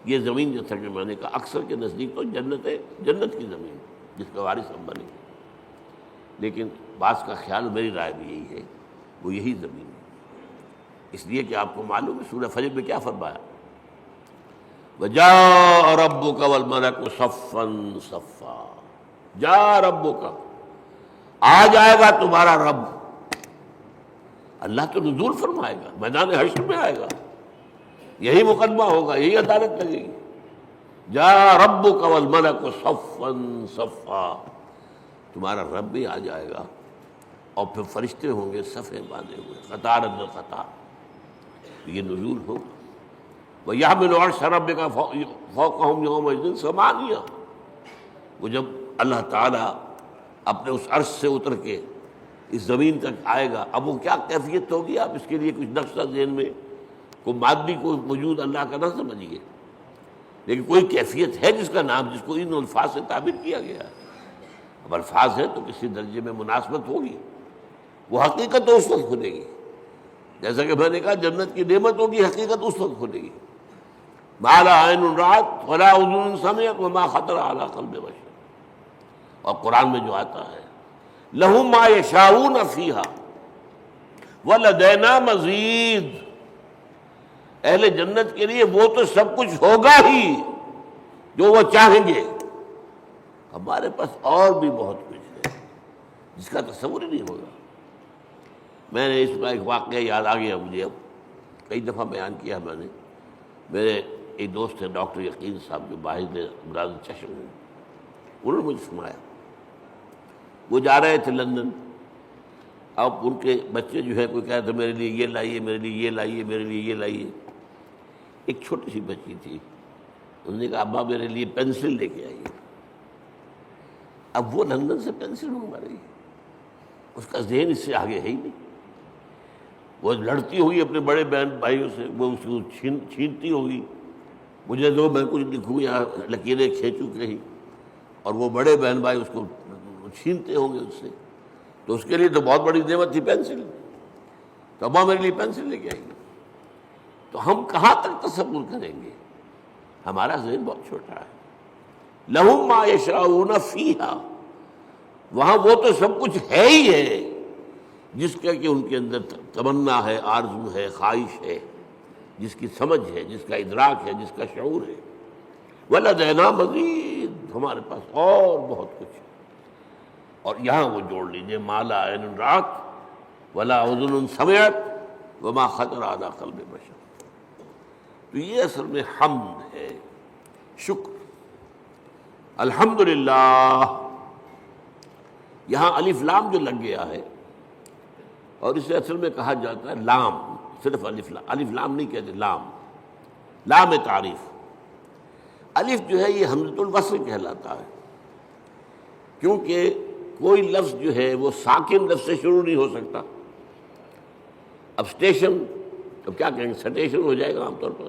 A: یہ زمین جو تھا کہ میں نے کہا اکثر کے نزدیک تو جنت ہے، جنت کی زمین جس کا وارث ہم بنے، لیکن بعض کا خیال، میری رائے بھی یہی ہے، وہ یہی زمین ہے، اس لیے کہ آپ کو معلوم ہے سورہ فجر میں کیا فرمایا؟ وَجَاءَ رَبُّكَ وَالْمَلَكُ صَفًّا صَفًّا۔ جاء ربک، آ جائے گا تمہارا رب۔ اللہ تو نزول فرمائے گا، میدان حشر میں آئے گا، یہی مقدمہ ہوگا، یہی عدالت لگے گی۔ جاء ربک والملک صفًا صفًا، تمہارا رب بھی آ جائے گا اور پھر فرشتے ہوں گے صفیں باندھے ہوئے، قطار اندر قطار، یہ نزول ہوگا۔ وَيَحْمِلُ عَرْشَ رَبِّكَ فَوْقَهُمْ يَوْمَئِذٍ ثَمَانِيَةٌ۔ وہ جب اللہ تعالیٰ اپنے اس عرش سے اتر کے اس زمین تک آئے گا، اب وہ کیا کیفیت ہوگی، آپ اس کے لیے کچھ نقشہ ذہن میں، کوئی مادی کوئی وجود اللہ کا نہ سمجھیے، لیکن کوئی کیفیت ہے جس کا نام، جس کو ان الفاظ سے تعبیر کیا گیا ہے۔ اب الفاظ ہے تو کسی درجے میں مناسبت ہوگی، وہ حقیقت تو اس وقت کھلے گی، جیسا کہ میں نے کہا جنت کی نعمت ہوگی، حقیقت اس وقت کھلے گی۔ ما لا عین رأت ولا اذن سمعت وما خطر علی قلب بشر۔ اور قرآن میں جو آتا ہے لہم ما یشاؤون فیہا ولدینا مزید، اہل جنت کے لیے وہ تو سب کچھ ہوگا ہی جو وہ چاہیں گے، ہمارے پاس اور بھی بہت کچھ ہے جس کا تصور ہی نہیں ہوگا۔ میں نے اس کا ایک واقعہ یاد آ گیا مجھے، اب کئی دفعہ بیان کیا میں نے۔ میرے ایک دوست ہے ڈاکٹر یقین صاحب جو باہر امراض چشم ہیں، انہوں نے مجھے سنایا، وہ جا رہے تھے لندن، اب ان کے بچے جو ہے کوئی کہا تھا میرے لیے یہ لائیے، میرے لیے یہ لائیے، میرے لیے یہ لائیے۔ ایک چھوٹی سی بچی تھی، انہوں نے کہا ابا میرے لیے پینسل لے کے آئیے۔ اب وہ لندن سے پینسل منگوا رہی ہے، اس کا ذہن اس سے آگے ہے ہی نہیں، وہ لڑتی ہوئی اپنے بڑے بہن بھائیوں سے، وہ اس کو چھینتی ہوگی، مجھے دو میں کچھ لکھوں یا لکیریں کھینچوں کہیں، اور وہ بڑے بہن بھائی اس کو چھینتے ہوں گے اس سے، تو اس کے لیے تو بہت بڑی نعمت تھی پینسل، تو ابا میرے لیے پینسل لے کے آئیں گے۔ تو ہم کہاں تک تصور کریں گے؟ ہمارا ذہن بہت چھوٹا ہے۔ لہم ما یشاؤون فیہا، وہاں وہ تو سب کچھ ہے ہی ہے جس کا کہ ان کے اندر تمنا ہے، آرزو ہے، خواہش ہے، جس کی سمجھ ہے، جس کا ادراک ہے، جس کا شعور ہے۔ وَلَدَيْنَا مَزِيدٌ، ہمارے پاس اور بہت کچھ ہے۔ اور یہاں وہ جوڑ لیجئے ما لا عین رأت ولا اذن سمعت وما خطر علی قلب بشر۔ تو یہ اصل میں حمد ہے، شکر۔ الحمدللہ، یہاں الف لام جو لگ گیا ہے، اور اسے اصل میں کہا جاتا ہے لام، صرف الف لام نہیں کہتے، لام تعریف۔ الف جو ہے یہ حمزۃ الوصل کہلاتا ہے، کیونکہ کوئی لفظ جو ہے وہ ساکن لفظ سے شروع نہیں ہو سکتا۔ اب اسٹیشن، اب کیا کہیں گے، سٹیشن ہو جائے گا عام طور پر،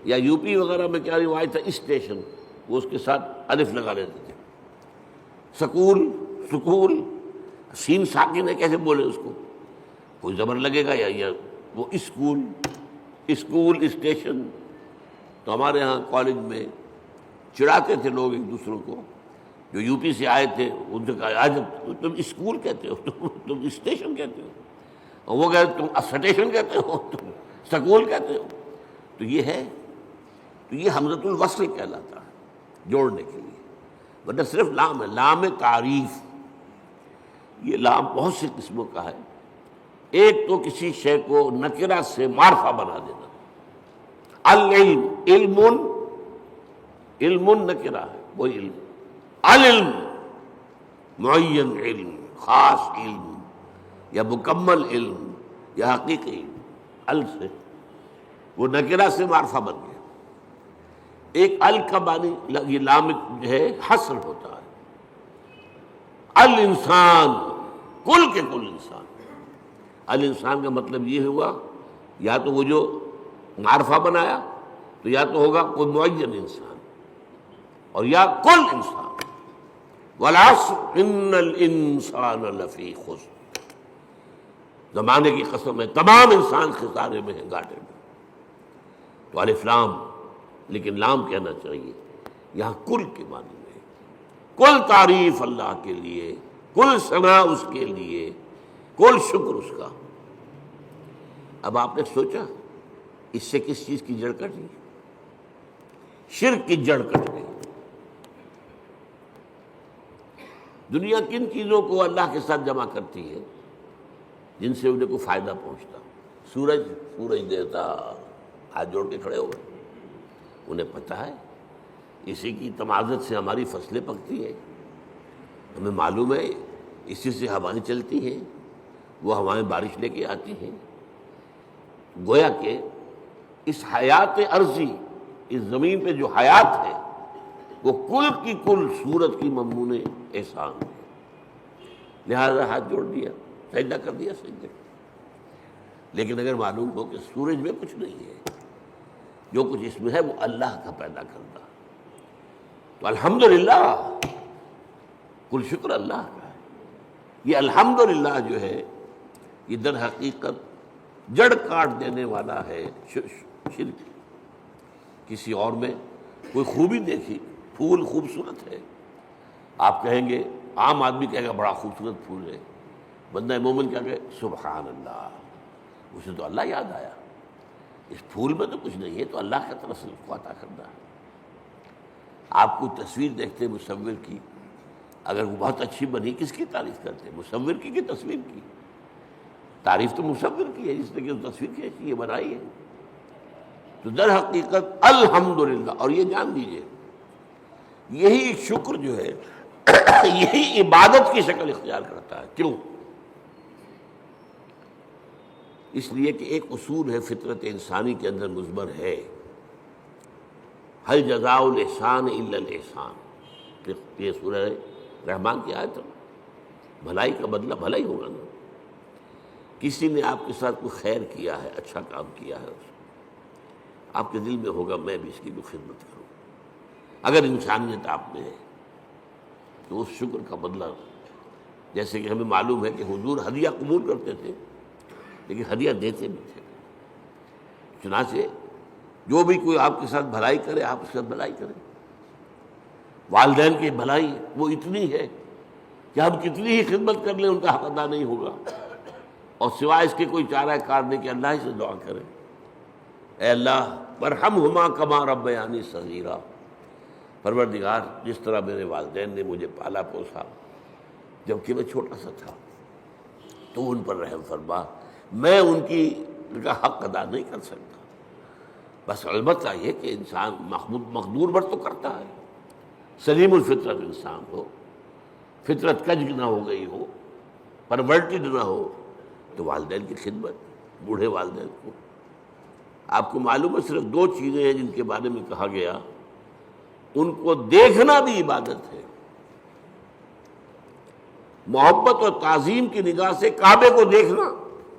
A: یا یو پی وغیرہ میں کیا روایت ہے، اسٹیشن، وہ اس کے ساتھ الف لگا لیتے تھے۔ سکول، سکول، سین ساکن ہے، کیسے بولے اس کو، کوئی زبر لگے گا، یا وہ اسکول، اسکول، اسٹیشن۔ تو ہمارے ہاں کالج میں چڑھاتے تھے لوگ ایک دوسروں کو، جو یو پی سے آئے تھے، ان سے کہا آج تم اسکول کہتے ہو، تم اسٹیشن کہتے ہو، اور وہ کہتے تم سٹیشن کہتے ہو، تم سکول کہتے ہو۔ تو یہ ہے، تو یہ حمزۃ الوصل کہلاتا ہے، جوڑنے کے لیے، ورنہ صرف لام ہے، لام تعریف۔ یہ لام بہت سی قسموں کا ہے۔ ایک تو کسی شے کو نکرہ سے معرفہ بنا دینا، العلم، علم، علم نکرہ ہے، وہی علم، العلم معین علم، خاص علم، یا مکمل علم، یا حقیقی علم، ال سے وہ نکرہ سے معرفہ بن گیا۔ ایک ال کا معنی یہ لام جو ہے حصر ہوتا ہے، الانسان کل کے کل انسان۔ الانسان کا مطلب یہ ہوا یا تو وہ جو معرفہ بنایا تو یا تو ہوگا کوئی معین انسان اور یا کل انسان۔ والعصر ان الانسان لفی خسر، زمانے کی قسم ہے تمام انسان خسارے میں ہیں، گھاٹے میں۔ تو الف لام، لیکن لام کہنا چاہیے یہاں کل کے معنی میں، کل تعریف اللہ کے لیے، کل ثنا اس کے لیے، کل شکر اس کا۔ اب آپ نے سوچا اس سے کس چیز کی جڑ کٹ گئی؟ شرک کی جڑ کٹ گئی۔ دنیا کن چیزوں کو اللہ کے ساتھ جمع کرتی ہے جن سے انہیں کوئی فائدہ پہنچتا؟ سورج دیوتا ہاتھ جوڑ کے کھڑے ہو گئے، انہیں پتہ ہے اسی کی تمازت سے ہماری فصلیں پکتی ہیں، ہمیں معلوم ہے اسی سے ہوائیں چلتی ہیں، وہ ہوائیں بارش لے کے آتی ہیں۔ گویا کہ اس حیات عرضی، اس زمین پہ جو حیات ہے وہ کل کی کل صورت کی ممنون احسان ہے، لہذا ہاتھ جوڑ دیا، سجدہ کر دیا سجدے۔ لیکن اگر معلوم ہو کہ سورج میں کچھ نہیں ہے، جو کچھ اس میں ہے وہ اللہ کا پیدا کرتا، تو الحمدللہ، کل شکر اللہ کا ہے۔ یہ الحمدللہ جو ہے یہ در حقیقت جڑ کاٹ دینے والا ہے شرک۔ کسی اور میں کوئی خوبی دیکھی، پھول خوبصورت ہے، آپ کہیں گے، عام آدمی کہے گا بڑا خوبصورت پھول ہے، بندہ مومن کیا کہے سبحان اللہ، اسے تو اللہ یاد آیا، اس پھول میں تو کچھ نہیں ہے، تو اللہ کا طرف سے اس کو عطا کرنا ہے۔ آپ کو تصویر دیکھتے مصور کی، اگر وہ بہت اچھی بنی، کس کی تعریف کرتے؟ مصور کی کہ تصویر کی؟ تعریف تو مصور کی ہے جس نے کہ تصویر کھینچی ہے، بنائی ہے۔ تو در حقیقت الحمدللہ، اور یہ جان لیجئے یہی شکر جو ہے یہی عبادت کی شکل اختیار کرتا ہے۔ کیوں؟ اس لیے کہ ایک اصول ہے فطرت انسانی کے اندر مضمر ہے، هل جزاء الاحسان الا الاحسان، یہ سورہ رحمان کی آیت ہے، بھلائی کا بدلہ بھلا ہی ہوگا نا۔ کسی نے آپ کے ساتھ کوئی خیر کیا ہے، اچھا کام کیا ہے، آپ کے دل میں ہوگا میں بھی اس کی بھی خدمت کروں۔ اگر انسانیت آپ میں ہے تو اس شکر کا بدلہ، جیسے کہ ہمیں معلوم ہے کہ حضور ہدیہ قبول کرتے تھے لیکن ہدیہ دیتے بھی تھے، چنانچہ جو بھی کوئی آپ کے ساتھ بھلائی کرے آپ اس کے ساتھ بھلائی کریں۔ والدین کی بھلائی وہ اتنی ہے کہ ہم کتنی ہی خدمت کر لیں ان کا حق ادا نہیں ہوگا، اور سوائے اس کے کوئی چارہ کار نہیں کہ اللہ ہی سے دعا کریں، اے اللہ ورحمہما کما ربیانی صغیرا، پروردگار جس طرح میرے والدین نے مجھے پالا پوسا جبکہ میں چھوٹا سا تھا، تو ان پر رحم فرما، میں ان کا حق ادا نہیں کر سکتا۔ بس البتہ یہ کہ انسان مقدور بر تو کرتا ہے، سلیم الفطرت انسان ہو، فطرت کج نہ ہو گئی ہو، پرورٹڈ نہ ہو، تو والدین کی خدمت، بوڑھے والدین کو۔ آپ کو معلوم ہے صرف دو چیزیں ہیں جن کے بارے میں کہا گیا ان کو دیکھنا بھی عبادت ہے۔ محبت اور تعظیم کی نگاہ سے کعبے کو دیکھنا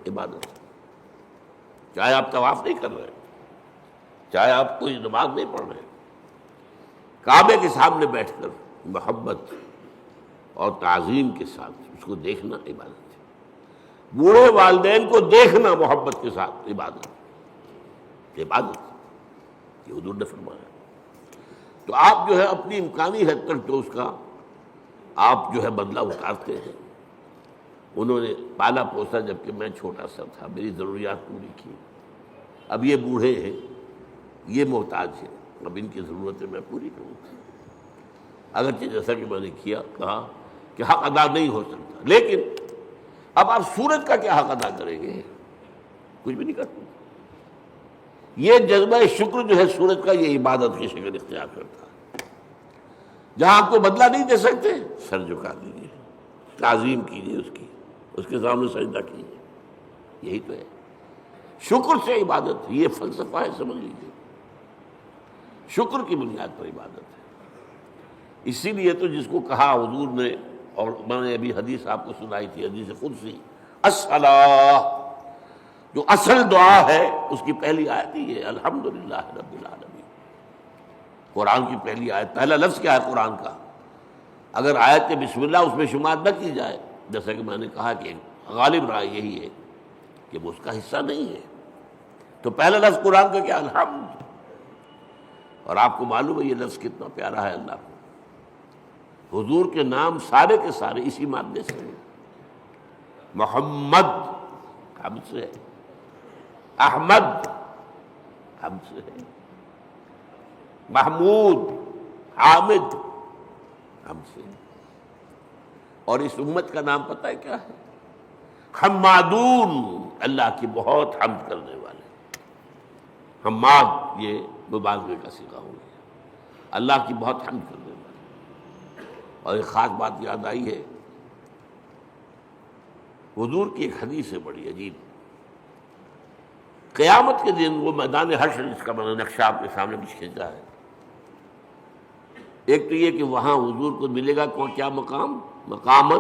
A: عبادت ہے، چاہے آپ طواف نہیں کر رہے، چاہے آپ کوئی نماز نہیں پڑھ رہے، کعبے کے سامنے بیٹھ کر محبت اور تعظیم کے ساتھ اس کو دیکھنا عبادت ہے۔ بوڑھے والدین کو دیکھنا محبت کے ساتھ عبادت یہ حضور نے فرمایا۔ تو آپ جو ہے اپنی امکانی حد تک جو اس کا آپ جو ہے بدلہ اتارتے ہیں۔ انہوں نے پالا پوسا جبکہ میں چھوٹا سا تھا، میری ضروریات پوری کی، اب یہ بوڑھے ہیں، یہ محتاج ہیں، اب ان کی ضرورتیں میں پوری کروں گا۔ اگرچہ جیسا کہ میں نے کہا کہ حق ادا نہیں ہو سکتا، لیکن اب آپ سورج کا کیا حق ادا کریں گے؟ کچھ بھی نہیں کرتے۔ یہ جذبہ شکر جو ہے سورج کا، یہ عبادت کی شکل اختیار کرتا ہے۔ جہاں آپ کو بدلہ نہیں دے سکتے، سر جھکا دیجیے، تعظیم کیجیے، اس کے سامنے سجدہ کیجیے، یہی تو ہے۔ شکر سے عبادت ہے، یہ فلسفہ ہے، سمجھ لیجیے، شکر کی بنیاد پر عبادت ہے۔ اسی لیے تو جس کو کہا حضور نے، اور میں نے ابھی حدیث آپ کو سنائی تھی، حدیث قدسی، الصلاۃ، جو اصل دعا ہے اس کی پہلی آیت ہی ہے الحمدللہ رب العالمین۔ قرآن کی پہلی آیت، پہلا لفظ کیا ہے قرآن کا؟ اگر آیت بسم اللہ اس میں شمار نہ کی جائے، جیسا کہ میں نے کہا کہ غالب رائے یہی ہے کہ وہ اس کا حصہ نہیں ہے، تو پہلا لفظ قرآن کا کیا؟ الحمد۔ اور آپ کو معلوم ہے یہ لفظ کتنا پیارا ہے اللہ کو۔ حضور کے نام سارے کے سارے اسی مادے سے ہیں۔ محمد حمد سے ہے، احمد حمد سے ہے، محمود حامد حمد سے ہے۔ اور اس امت کا نام پتہ ہے کیا ہے؟ حمادون، اللہ کی بہت حمد کرنے والے۔ حماد یہ مبالغے کا صیغہ ہو گیا، اللہ کی بہت حمد کرنے والے۔ اور ایک خاص بات یاد آئی ہے، حضور کی ایک حدیث ہے بڑی عجیب۔ قیامت کے دن وہ میدان حشر، جس کا میں نے نقشہ آپ کے سامنے کچھ کھینچا ہے، ایک تو یہ کہ وہاں حضور کو ملے گا کیا مقام؟ مقاماً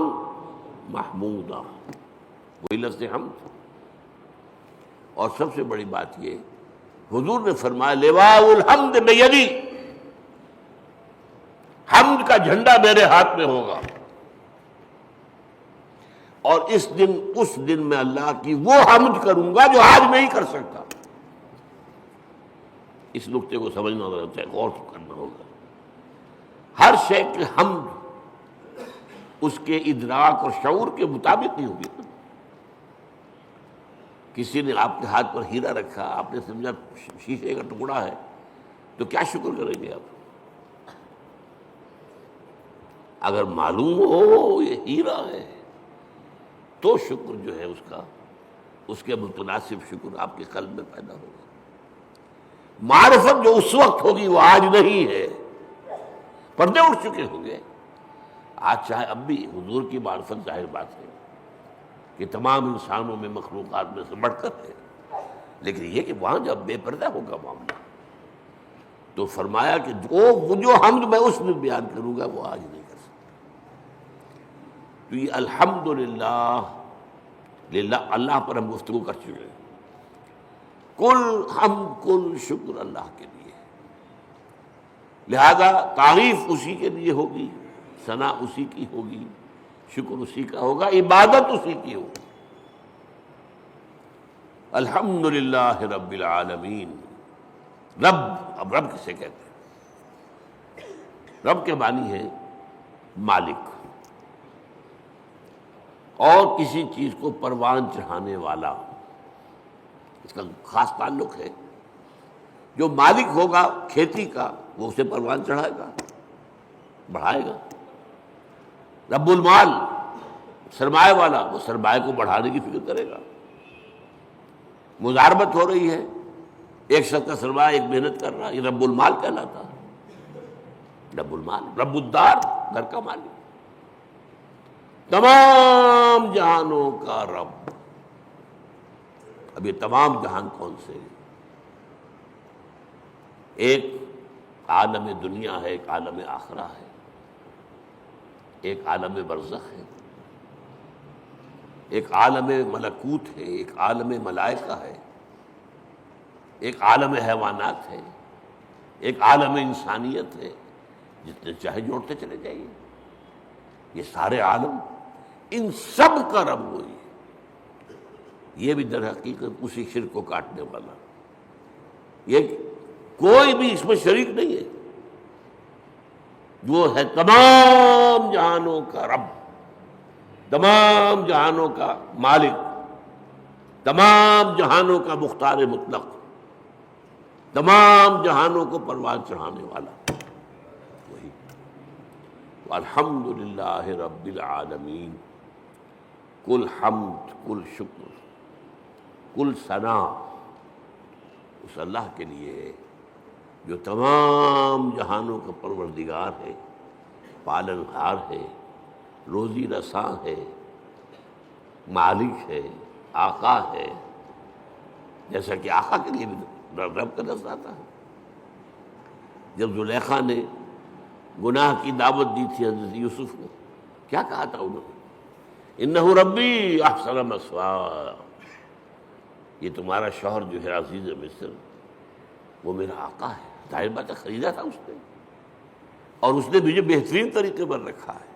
A: محمودا، وہی لفظ حمد۔ اور سب سے بڑی بات یہ، حضور نے فرمایا لواء الحمد بیدی، حمد کا جھنڈا میرے ہاتھ میں ہوگا۔ اور اس دن میں اللہ کی وہ حمد کروں گا جو آج نہیں کر سکتا۔ اس نقطے کو سمجھنا ہوگا، غور کرنا ہوگا۔ ہر شے کی حمد اس کے ادراک اور شعور کے مطابق نہیں ہوگی۔ کسی نے آپ کے ہاتھ پر ہیرا رکھا، آپ نے سمجھا شیشے کا ٹکڑا ہے، تو کیا شکر کریں گے آپ؟ اگر معلوم ہو یہ ہیرا ہے تو شکر جو ہے اس کے متناسب شکر آپ کے قلب میں پیدا ہوگا۔ معرفت جو اس وقت ہوگی وہ آج نہیں ہے، پردے اٹھ چکے ہوں گے۔ آج چاہے اب بھی حضور کی معرفت ظاہر بات ہے کہ تمام انسانوں میں، مخلوقات میں سے بڑھ کر ہے، لیکن یہ کہ وہاں جب بے پردہ ہوگا معاملہ، تو فرمایا کہ وہ جو حمد میں اس میں بیان کروں گا وہ آج نہیں کر سکتا۔ تو یہ الحمدللہ، اللہ پر ہم گفتگو کر چکے ہیں۔ کل حمد کل شکر اللہ کے لیے، لہذا تعریف اسی کے لیے ہوگی، ثنا اسی کی ہوگی، شکر اسی کا ہوگا، عبادت اسی کی ہوگی۔ الحمدللہ رب العالمین۔ رب، اب رب کسے کہتے ہیں؟ رب کے معنی ہے مالک، اور کسی چیز کو پروان چڑھانے والا، اس کا خاص تعلق ہے۔ جو مالک ہوگا کھیتی کا وہ اسے پروان چڑھائے گا، بڑھائے گا۔ رب المال، سرمایہ والا، وہ سرمایہ کو بڑھانے کی فکر کرے گا۔ مضاربت ہو رہی ہے، ایک شخص کا سرمایہ ایک محنت کر رہا، یہ رب المال کہلاتا ہے۔ رب المال، رب الدار، گھر کا مالک، تمام جہانوں کا رب۔ اب یہ تمام جہان کون سے ہیں؟ ایک عالم دنیا ہے، ایک عالم آخرہ ہے، ایک عالم برزخ ہے، ایک عالم ملکوت ہے، ایک عالم ملائکہ ہے، ایک عالم حیوانات ہے، ایک عالم انسانیت ہے۔ جتنے چاہے جوڑتے چلے جائیے، یہ سارے عالم، ان سب کا رب وہی ہے۔ یہ بھی در حقیقت اسی شرک کو کاٹنے والا، یہ کوئی بھی اس میں شریک نہیں ہے۔ وہ ہے تمام جہانوں کا رب، تمام جہانوں کا مالک، تمام جہانوں کا مختار مطلق، تمام جہانوں کو پروان چڑھانے والا وہی۔ الحمدللہ رب العالمین، کل حمد کل شکر کل ثنا اس اللہ کے لیے ہے جو تمام جہانوں کا پروردگار ہے، پالن ہار ہے، روزی رساں ہے، مالک ہے، آقا ہے، جیسا کہ آقا کے لیے بھی رب کا لفظ آتا ہے۔ جب زلیخا نے گناہ کی دعوت دی تھی حضرت یوسف کو، کیا کہا تھا انہوں نے؟ انہ ربی احسن مثوایا، یہ تمہارا شوہر جو ہے عزیز مصر وہ میرا آقا ہے، ظاہر بات ہے خریدا تھا اس نے، اور اس نے مجھے بہترین طریقے پر رکھا ہے،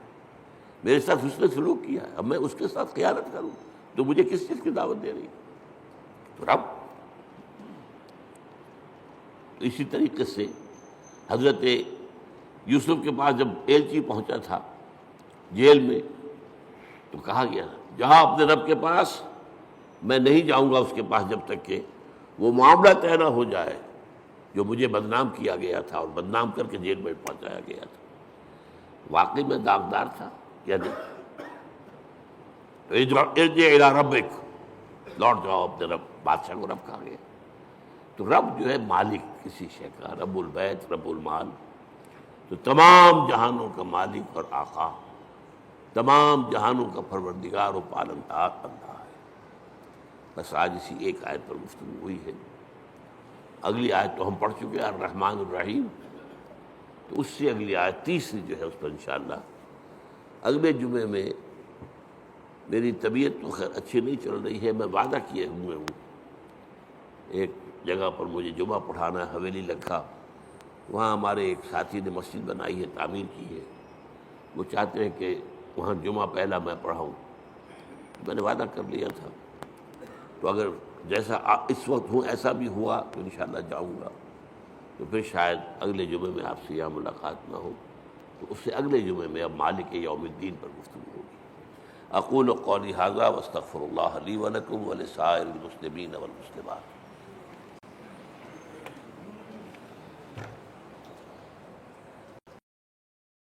A: میرے ساتھ اس نے سلوک کیا ہے، اب میں اس کے ساتھ خیانت کروں تو مجھے کس چیز کی دعوت دے رہی؟ تو رب۔ تو اسی طریقے سے حضرت یوسف کے پاس جب ایلچی پہنچا تھا جیل میں، تو کہا گیا جہاں اپنے رب کے پاس، میں نہیں جاؤں گا اس کے پاس جب تک کہ وہ معاملہ طے نہ ہو جائے جو مجھے بدنام کیا گیا تھا اور بدنام کر کے جیل میں پہنچایا گیا تھا۔ واقعی میں داغدار تھا یا نہیں؟ تو ارجع الی ربک، لوٹ جاؤ اپنے رب، بادشاہ کو رب کہا گیا۔ تو رب جو ہے مالک کسی شے کا، رب البیت، رب المال، تو تمام جہانوں کا مالک اور آقا، تمام جہانوں کا پروردگار و پالنہار اللہ ہے۔ بس آج اسی ایک آیت پر گفتگو ہوئی ہے، اگلی آیت تو ہم پڑھ چکے ہیں الرحمن الرحیم، تو اس سے اگلی آیت تیسری جو ہے اس پر انشاءاللہ اگلے جمعے میں، میری طبیعت تو خیر اچھی نہیں چل رہی ہے، میں وعدہ کیے ہوئے ہوں ایک جگہ پر مجھے جمعہ پڑھانا ہے، حویلی لکھا، وہاں ہمارے ایک ساتھی نے مسجد بنائی ہے، تعمیر کی ہے، وہ چاہتے ہیں کہ وہاں جمعہ پہلا میں پڑھاؤں، میں نے وعدہ کر لیا تھا، تو اگر جیسا اس وقت ہوں ایسا بھی ہوا تو انشاءاللہ جاؤں گا، تو پھر شاید اگلے جمعے میں آپ سے یہاں ملاقات نہ ہو، تو اس سے اگلے جمعے میں اب مالک یوم الدین پر گفتگو ہوگی۔ اقول قولی ھذا واستغفر اللہ لی ولکم ولسائر المسلمین والمسلمات۔